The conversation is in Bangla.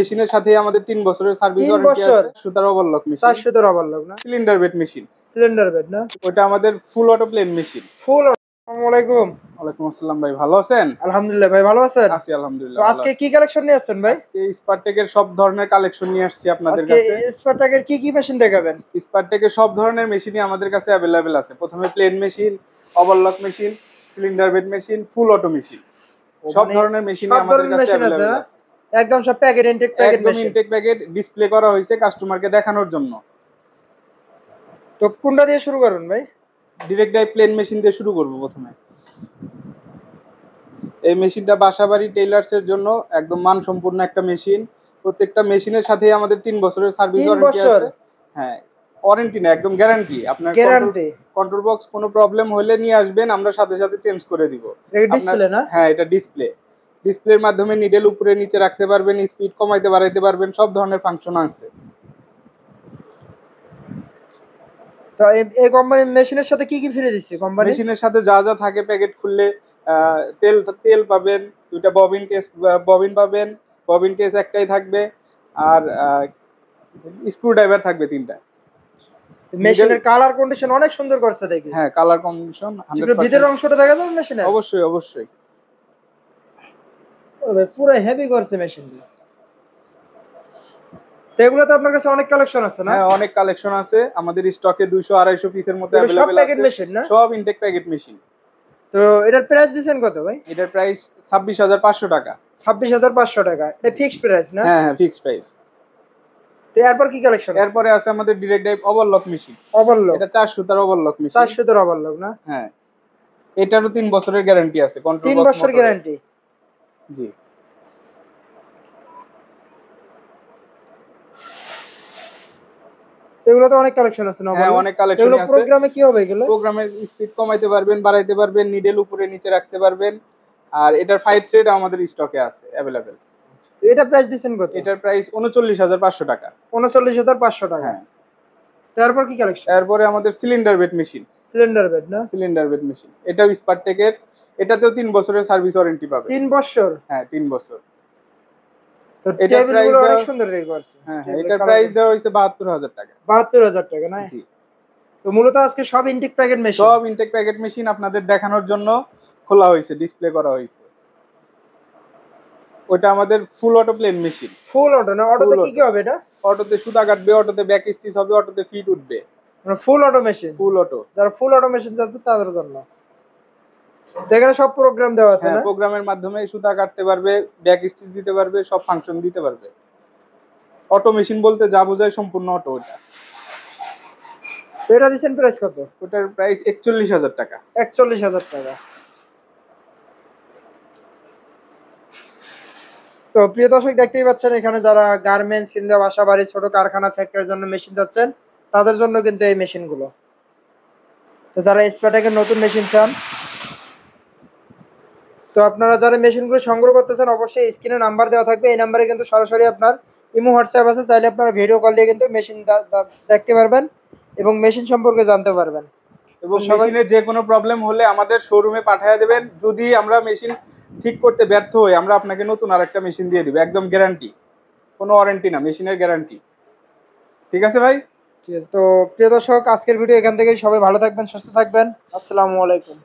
মেশিনের সাথে আমাদের 3 বছরের সার্ভিস 3 ওয়ারেন্টি বছর আছে। সুতার ওভারলক মেশিন। 4 সুতোর ওভারলক না? Cylinder bed machine. Cylinder bed না? ওটা আমাদের ফুল অটো প্লেন মেশিন। ফুল। আসসালামু আলাইকুম। ওয়ালাইকুম আসসালাম ভাই, ভালো আছেন? আলহামদুলিল্লাহ ভাই, ভালো আছেন? আছি আলহামদুলিল্লাহ তো ভালো আজকে আছি। কি কালেকশন নিয়ে আসছেন ভাই? আজকে স্পারটেকের সব ধরনের কালেকশন নিয়ে আসছি আপনাদের আজকে কাছে। স্পারটাকের কি মেশিন দেখাবেন? স্পারটেকের সব ধরনের মেশিনই আমাদের কাছে অ্যাভেলেবেল আছে। প্রথমে plain machine, overlock machine, cylinder bed machine, ফুল অটো মেশিন। সব মানে ধরনের মেশিনই সব আমাদের ধরনের কাছে মেশিন আছে অ্যাভেলেবেল না? আছে। একদম সব প্যাকেট ইনটেক প্যাকেট একদম মেশিন। ইনটেক প্যাকেট ডিসপ্লে করা হয়েছে কাস্টমারকে দেখানোর জন্য। তো কোনটা দিয়ে শুরু করুন ভাই? ডিরেক্ট ডাই প্লেন মেশিন দিয়ে শুরু করব প্রথমে। এই মেশিনটা বাসাবাড়ি টেইলার্সের জন্য একদম মানসম্পন্ন একটা মেশিন। প্রত্যেকটা মেশিনের সাথেই আমাদের 3 বছরের সার্ভিস 3 ওয়ারেন্টি বছর আছে। হ্যাঁ, ওয়ারেন্টি না, একদম গ্যারান্টি। আপনার গ্যারান্টি। কন্ট্রোল বক্স কোনো প্রবলেম হলে নিয়ে আসবেন, আমরা সাথে সাথে চেঞ্জ করে দিব। এটা আপনার ডিসপ্লে না? হ্যাঁ, এটা ডিসপ্লে। ডিসপ্লের মাধ্যমে নিডেল উপরে নিচে রাখতে পারবেন, স্পিড কমাইতে বাড়াইতে পারবেন, সব ধরনের ফাংশন আছে। তো এই কোম্পানির মেশিনের সাথে কি ফ্রি দিচ্ছে কোম্পানি? মেশিনের সাথে যা যা থাকে প্যাকেট খুললে তেল পাবেন, দুইটা ববিন পাবেন। ববিন কেস একটাই থাকবে। আর স্ক্রু ড্রাইভার থাকবে 3টা। মেশিনের কালার কন্ডিশন অনেক সুন্দর করছে দেখি। হ্যাঁ, কালার কম্বিনেশন ভিতরের 100%। অংশটা দেখা যাবে মেশিনের? অবশ্যই অবশ্যই। ও ভাই পুরো হেভি করছে মেশিনটা। তো এগুলো তো আপনার কাছে অনেক কালেকশন আছে না? হ্যাঁ, অনেক কালেকশন আছে আমাদের স্টকে। 200-250 পিসের মতো এগুলো সব अवेलेबल প্যাকেট আছে। মেশিন না? সব ইনটেক প্যাকেট মেশিন। তো এটার প্রাইস দিচ্ছেন কত ভাই? এটার প্রাইস 26,500 টাকা। 26,500 টাকা। এটা ফিক্সড প্রাইস না? হ্যাঁ হ্যাঁ, ফিক্সড প্রাইস। তো এরপর কি কালেকশন আছে? এরপরে আছে আমাদের direct dive overlock machine. Overlock. এটা 4 সুতার ওভারলক 4 মেশিন। সুতোর ওভারলক না? হ্যাঁ, এটারও 3 বছরের গ্যারান্টি আছে কন্ট্রোল 3 বক্স বছর মোটরে। গ্যারান্টি। জি। এগুলো তো অনেক কালেকশন আছে না? হ্যাঁ, ওভারলক অনেক কালেকশনই এগুলো আছে। প্রোগ্রামে কি হবে এগুলো? প্রোগ্রামের স্পিড কমাইতে পারবেন, বাড়াইতে পারবেন, নিডেল উপরে নিচে রাখতে পারবেন। আর এটার 5 থ্রেড আমাদের স্টকে আছে অ্যাভেলেবেল। তো এটা প্রাইস দিচ্ছেন কত? এটার প্রাইস 39,500 টাকা। 39,500 টাকা। হ্যাঁ। তারপর কি কালেকশন? এরপরে আমাদের cylinder bed machine. Cylinder bed না? সিলিন্ডার বেড মেশিন এটাও স্পারটেকের। এটাতেও 3 বছরের সার্ভিস ওয়ারেন্টি পাবে। 3 বছর? হ্যাঁ, 3 বছর। তো এটার টেবিল প্রাইস গুলো অনেক দেওয়া সুন্দর দেখে করছে। হ্যাঁ হ্যাঁ, এটার প্রাইস দেওয়া হয়েছে 72,000 টাকা। 72,000 টাকা না? জি। তো মূলত আজকে সব ইনটেক প্যাকেট মেশিন। সব ইনটেক প্যাকেট মেশিন আপনাদের দেখানোর জন্য খোলা হয়েছে, ডিসপ্লে করা হয়েছে। ওটা আমাদের ফুল অটো প্লেন মেশিন। ফুল অটো না? অটোতে কি হবে এটা? অটোতে সুতা কাটবে, অটোতে ব্যাক স্টিচ হবে, অটোতে ফিট উঠবে। মানে ফুল অটো মেশিন। ফুল অটো। যারা ফুল অটো মেশিন চাচ্ছে তাদের জন্য। তো এখানে সব প্রোগ্রাম দেওয়া আছে হ্যাঁ, না? প্রোগ্রামের মাধ্যমে সুতা কাটতে পারবে, ব্যাক স্টিচ দিতে পারবে, সব ফাংশন দিতে পারবে। অটো মেশিন বলতে যা বোঝায় সম্পূর্ণ অটো ওটা। তো এটা দিচ্ছেন প্রাইস কত? ওটার প্রাইস 41,000 টাকা। 41,000 টাকা। তো প্রিয় দর্শক দেখতেই পাচ্ছেন এখানে যারা গার্মেন্টস কিংবা বাসাবাড়ি ছোট কারখানা ফ্যাক্টরির জন্য মেশিন চাচ্ছেন তাদের জন্য কিন্তু এই মেশিনগুলো। তো যারা স্পারটেকের নতুন মেশিন চান, তো আপনারা যারা মেশিনগুলো সংগ্রহ করতে চান অবশ্যই স্ক্রিনে নাম্বার দেওয়া থাকবে। এই নাম্বারে কিন্তু সরাসরি আপনার ইমো হোয়াটসঅ্যাপ আছে, চাইলে আপনারা ভিডিও কল দিয়ে কিন্তু মেশিন দেখতে পারবেন এবং মেশিন সম্পর্কে জানতে পারবেন। এবং সবাই মেশিনের যে কোনো প্রবলেম হলে আমাদের শোরুমে পাঠিয়ে দেবেন। যদি আমরা মেশিন ঠিক করতে ব্যর্থ হই, আমরা আপনাকে নতুন আরেকটা মেশিন দিয়ে দিব, একদম গ্যারান্টি। কোনো ওয়ারেন্টি না, মেশিনের গ্যারান্টি। ঠিক আছে ভাই? ঠিক আছে। তো প্রিয় দর্শক আজকের ভিডিও এখান থেকে, সবাই ভালো থাকবেন, সুস্থ থাকবেন। আসসালামু আলাইকুম।